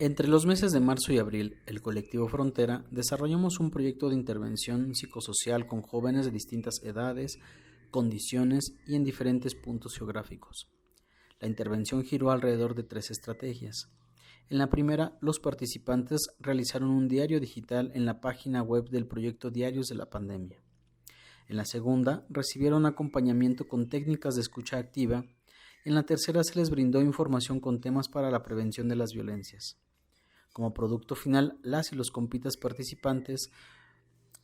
Entre los meses de marzo y abril, el colectivo Frontera desarrollamos un proyecto de intervención psicosocial con jóvenes de distintas edades, condiciones y en diferentes puntos geográficos. La intervención giró alrededor de 3 estrategias. En la primera, los participantes realizaron un diario digital en la página web del proyecto Diarios de la Pandemia. En la segunda, recibieron acompañamiento con técnicas de escucha activa. En la tercera, se les brindó información con temas para la prevención de las violencias. Como producto final, las y los compitas participantes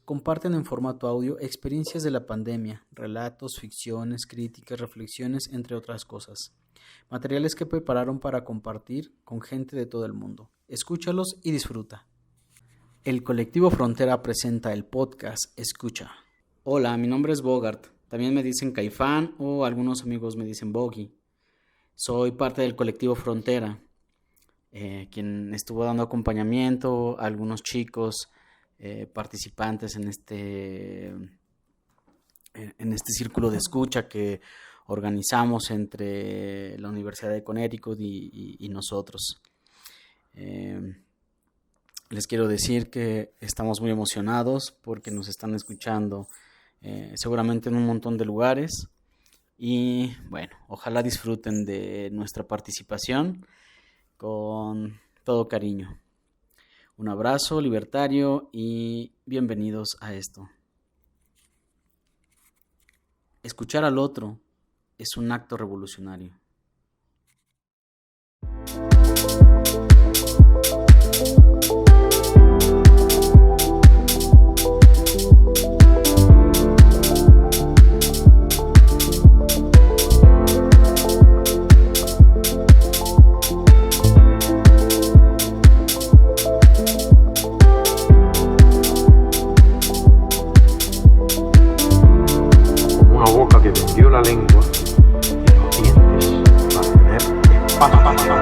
comparten en formato audio experiencias de la pandemia, relatos, ficciones, críticas, reflexiones, entre otras cosas. Materiales que prepararon para compartir con gente de todo el mundo. Escúchalos y disfruta. El colectivo Frontera presenta el podcast Escucha. Hola, mi nombre es Bogart. También me dicen Caifán o algunos amigos me dicen Bogi. Soy parte del colectivo Frontera. Quien estuvo dando acompañamiento a algunos chicos participantes en este círculo de escucha que organizamos entre la Universidad de Connecticut y nosotros. Les quiero decir que estamos muy emocionados porque nos están escuchando seguramente en un montón de lugares y bueno, ojalá disfruten de nuestra participación con todo cariño. Un abrazo libertario y bienvenidos a esto. Escuchar al otro es un acto revolucionario. Que vendió la lengua y los dientes para tener espacio.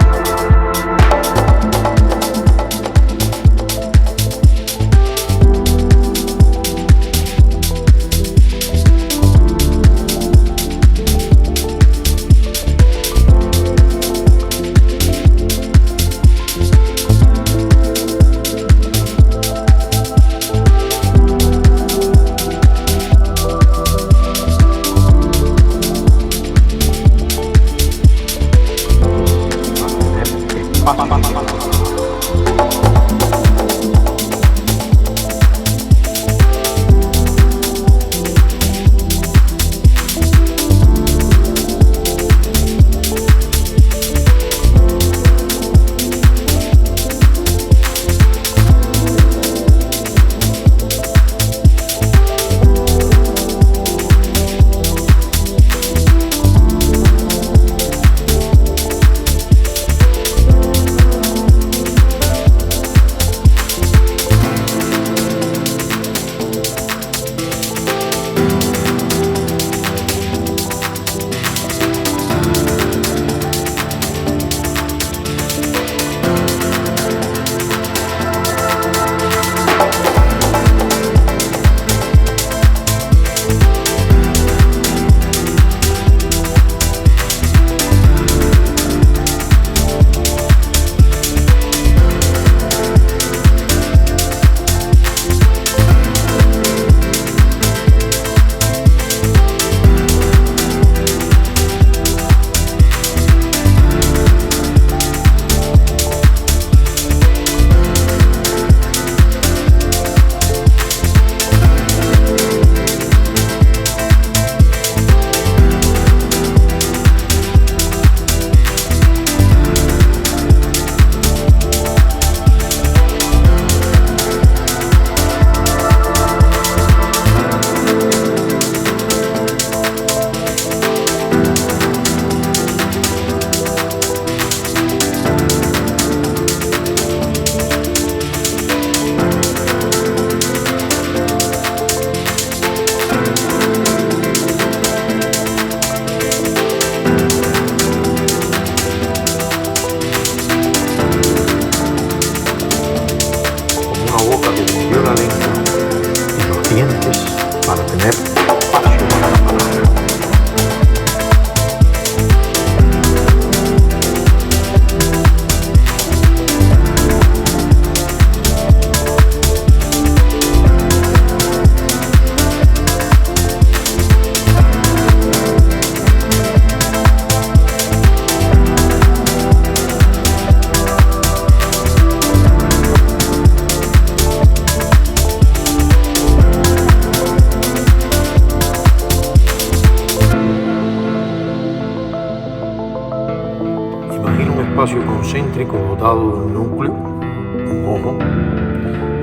concéntrico dotado de un núcleo, un ojo,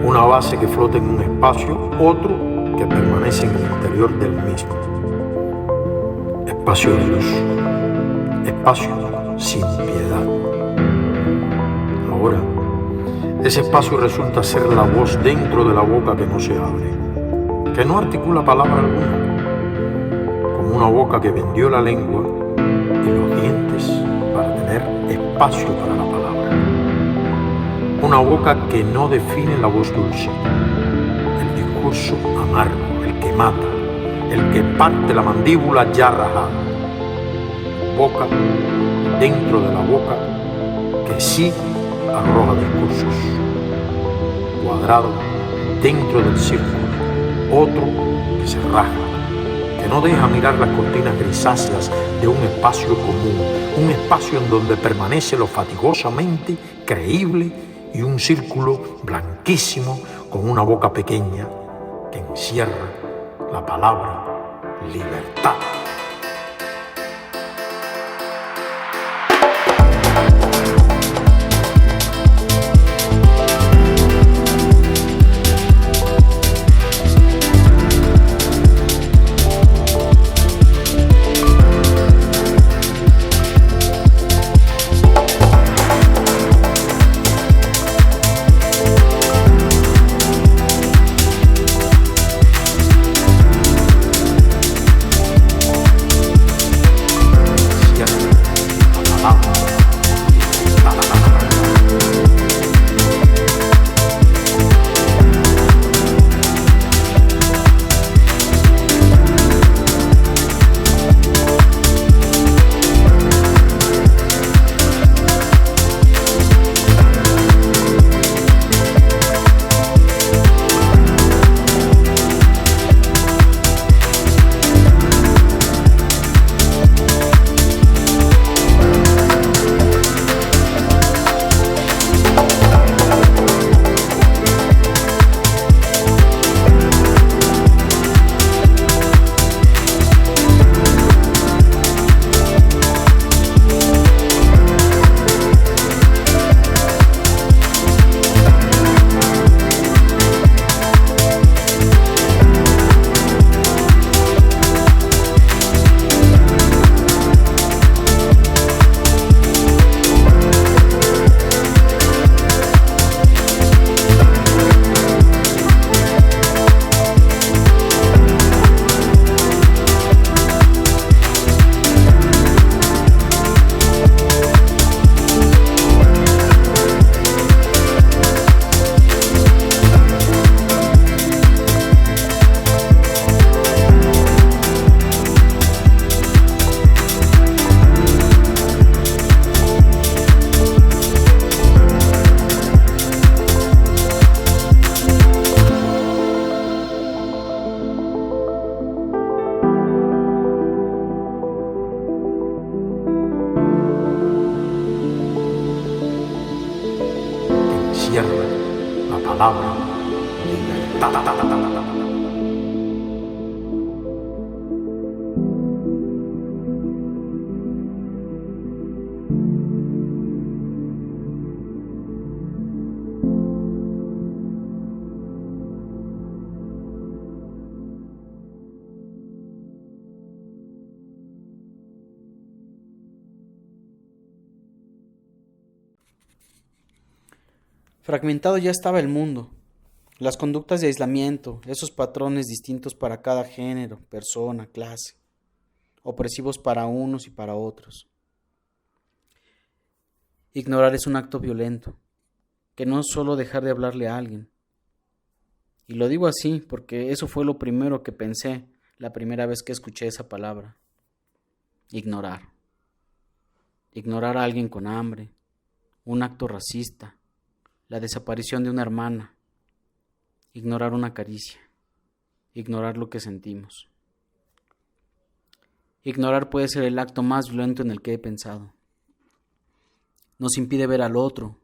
una base que flota en un espacio, otro que permanece en el interior del mismo. Espacio de luz, espacio sin piedad. Ahora, ese espacio resulta ser la voz dentro de la boca que no se abre, que no articula palabra alguna, como una boca que vendió la lengua y los dientes para tener espacio para la palabra. Una boca que no define la voz dulce, el discurso amargo, el que mata, el que parte la mandíbula ya rajada. Boca dentro de la boca que sí arroja discursos. Cuadrado dentro del círculo, otro que se rasga, que no deja mirar las cortinas grisáceas de un espacio común, un espacio en donde permanece lo fatigosamente creíble y un círculo blanquísimo con una boca pequeña que encierra la palabra libertad. Encierra la palabra libertad. Fragmentado ya estaba el mundo. Las conductas de aislamiento, esos patrones distintos para cada género, persona, clase, opresivos para unos y para otros. Ignorar es un acto violento, que no es solo dejar de hablarle a alguien. Y lo digo así porque eso fue lo primero que pensé la primera vez que escuché esa palabra. Ignorar. Ignorar a alguien con hambre, un acto racista, la desaparición de una hermana, ignorar una caricia, ignorar lo que sentimos. Ignorar puede ser el acto más violento en el que he pensado. Nos impide ver al otro,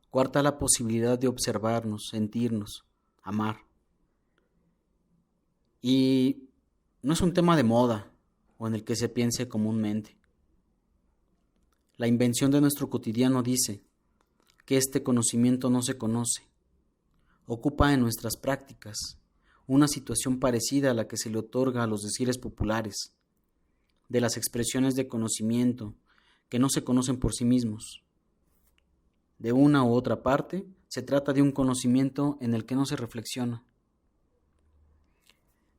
coarta la posibilidad de observarnos, sentirnos, amar. Y no es un tema de moda o en el que se piense comúnmente. La invención de nuestro cotidiano dice que este conocimiento no se conoce. Ocupa en nuestras prácticas una situación parecida a la que se le otorga a los decires populares, de las expresiones de conocimiento que no se conocen por sí mismos. De una u otra parte, se trata de un conocimiento en el que no se reflexiona.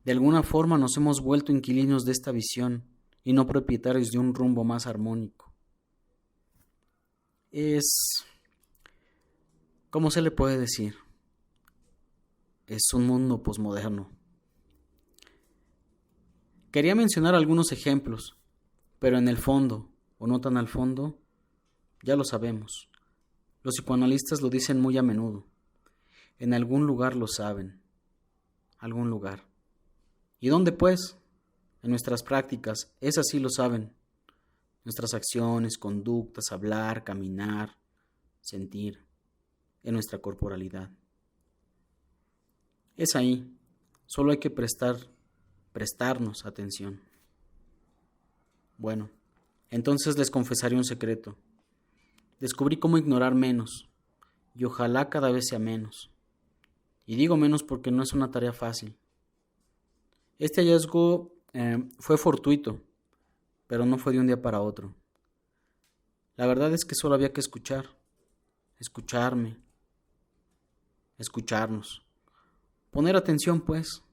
De alguna forma nos hemos vuelto inquilinos de esta visión y no propietarios de un rumbo más armónico. ¿Cómo se le puede decir? Es un mundo posmoderno. Quería mencionar algunos ejemplos, pero en el fondo, o no tan al fondo, ya lo sabemos. Los psicoanalistas lo dicen muy a menudo. En algún lugar lo saben. Algún lugar. ¿Y dónde pues? En nuestras prácticas, esas sí lo saben. Nuestras acciones, conductas, hablar, caminar, sentir, en nuestra corporalidad. Es ahí, solo hay que prestarnos atención. Bueno, entonces les confesaré un secreto. Descubrí cómo ignorar menos, y ojalá cada vez sea menos. Y digo menos porque no es una tarea fácil. Este hallazgo fue fortuito, pero no fue de un día para otro. La verdad es que solo había que escucharme, escucharnos. Poner atención, pues,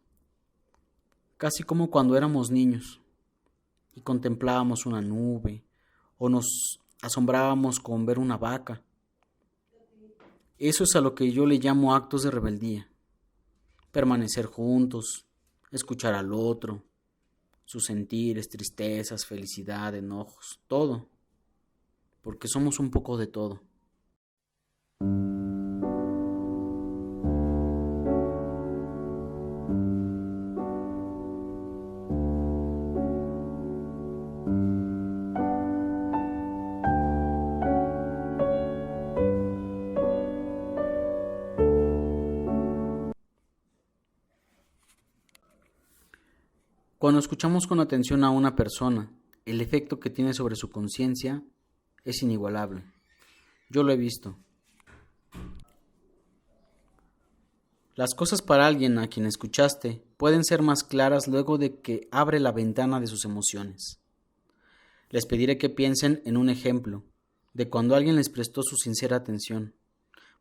casi como cuando éramos niños y contemplábamos una nube o nos asombrábamos con ver una vaca. Eso es a lo que yo le llamo actos de rebeldía. Permanecer juntos, escuchar al otro, sus sentires, tristezas, felicidad, enojos, todo, porque somos un poco de todo. Cuando escuchamos con atención a una persona, el efecto que tiene sobre su conciencia es inigualable. Yo lo he visto. Las cosas para alguien a quien escuchaste pueden ser más claras luego de que abre la ventana de sus emociones. Les pediré que piensen en un ejemplo de cuando alguien les prestó su sincera atención,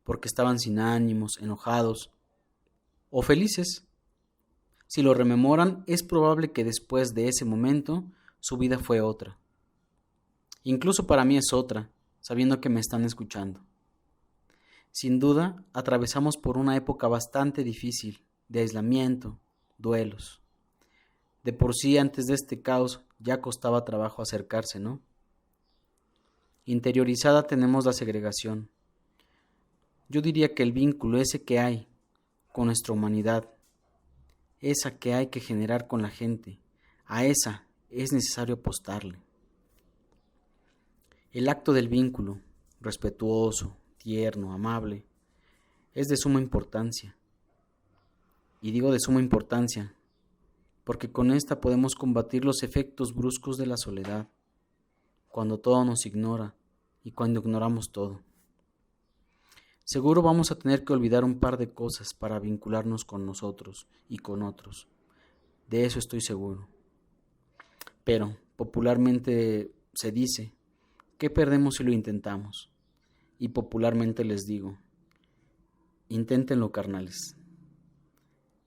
porque estaban sin ánimos, enojados o felices. Si lo rememoran, es probable que después de ese momento su vida fue otra. Incluso para mí es otra, sabiendo que me están escuchando. Sin duda, atravesamos por una época bastante difícil, de aislamiento, duelos. De por sí, antes de este caos, ya costaba trabajo acercarse, ¿no? Interiorizada tenemos la segregación. Yo diría que el vínculo ese que hay con nuestra humanidad, esa que hay que generar con la gente, a esa es necesario apostarle. El acto del vínculo, respetuoso, tierno, amable, es de suma importancia. Y digo de suma importancia, porque con esta podemos combatir los efectos bruscos de la soledad, cuando todo nos ignora y cuando ignoramos todo. Seguro vamos a tener que olvidar un par de cosas para vincularnos con nosotros y con otros. De eso estoy seguro. Pero popularmente se dice, ¿qué perdemos si lo intentamos? Y popularmente les digo, inténtenlo, carnales.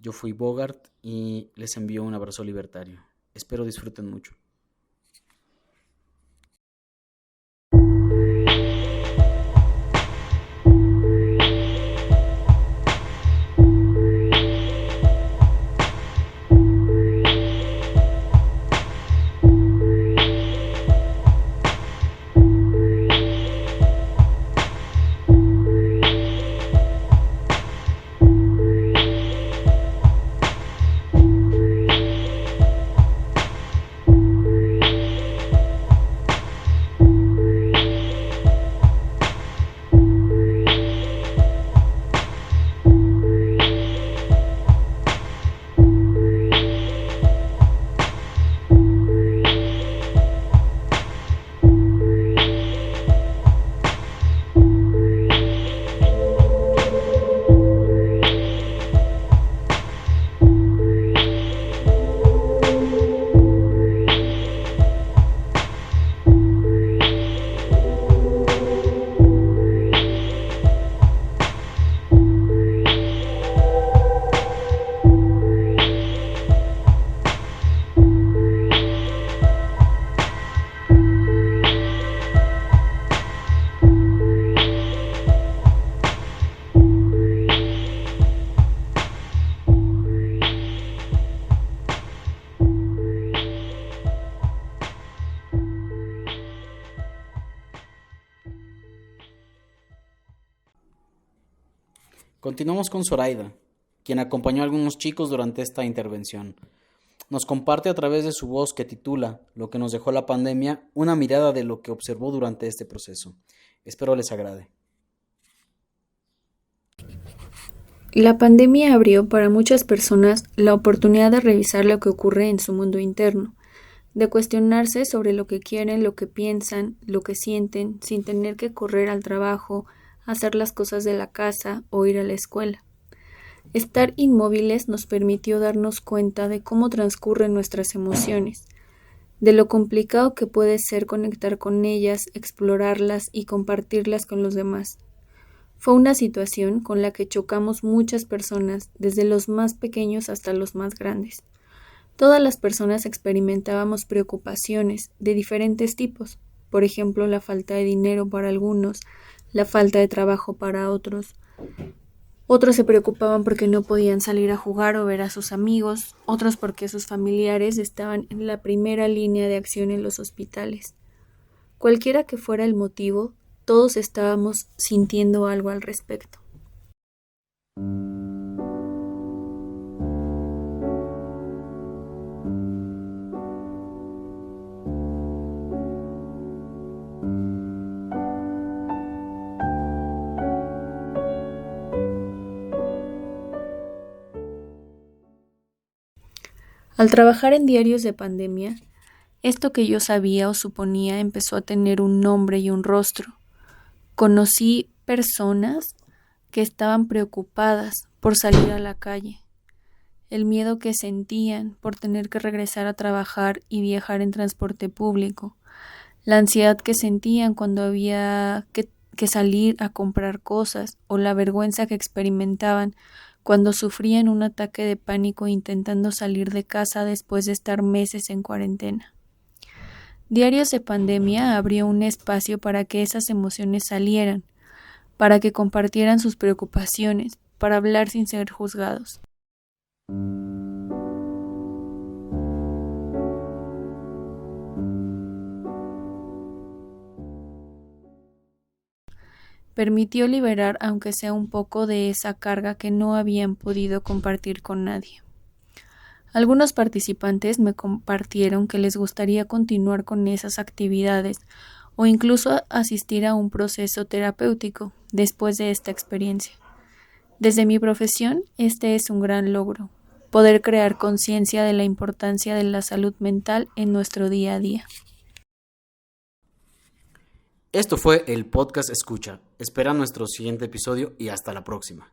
Yo fui Bogart y les envío un abrazo libertario. Espero disfruten mucho. Continuamos con Zoraida, quien acompañó a algunos chicos durante esta intervención. Nos comparte a través de su voz que titula Lo que nos dejó la pandemia, una mirada de lo que observó durante este proceso. Espero les agrade. La pandemia abrió para muchas personas la oportunidad de revisar lo que ocurre en su mundo interno, de cuestionarse sobre lo que quieren, lo que piensan, lo que sienten, sin tener que correr al trabajo, hacer las cosas de la casa o ir a la escuela. Estar inmóviles nos permitió darnos cuenta de cómo transcurren nuestras emociones, de lo complicado que puede ser conectar con ellas, explorarlas y compartirlas con los demás. Fue una situación con la que chocamos muchas personas, desde los más pequeños hasta los más grandes. Todas las personas experimentábamos preocupaciones de diferentes tipos, por ejemplo, la falta de dinero para algunos, la falta de trabajo para otros. Otros se preocupaban porque no podían salir a jugar o ver a sus amigos, otros porque sus familiares estaban en la primera línea de acción en los hospitales. Cualquiera que fuera el motivo, todos estábamos sintiendo algo al respecto. Al trabajar en diarios de pandemia, esto que yo sabía o suponía empezó a tener un nombre y un rostro. Conocí personas que estaban preocupadas por salir a la calle, el miedo que sentían por tener que regresar a trabajar y viajar en transporte público, la ansiedad que sentían cuando había que salir a comprar cosas o la vergüenza que experimentaban cuando sufrían un ataque de pánico intentando salir de casa después de estar meses en cuarentena. Diarios de Pandemia abrió un espacio para que esas emociones salieran, para que compartieran sus preocupaciones, para hablar sin ser juzgados. Permitió liberar aunque sea un poco de esa carga que no habían podido compartir con nadie. Algunos participantes me compartieron que les gustaría continuar con esas actividades o incluso asistir a un proceso terapéutico después de esta experiencia. Desde mi profesión, este es un gran logro, poder crear conciencia de la importancia de la salud mental en nuestro día a día. Esto fue el podcast Escucha. Espera nuestro siguiente episodio y hasta la próxima.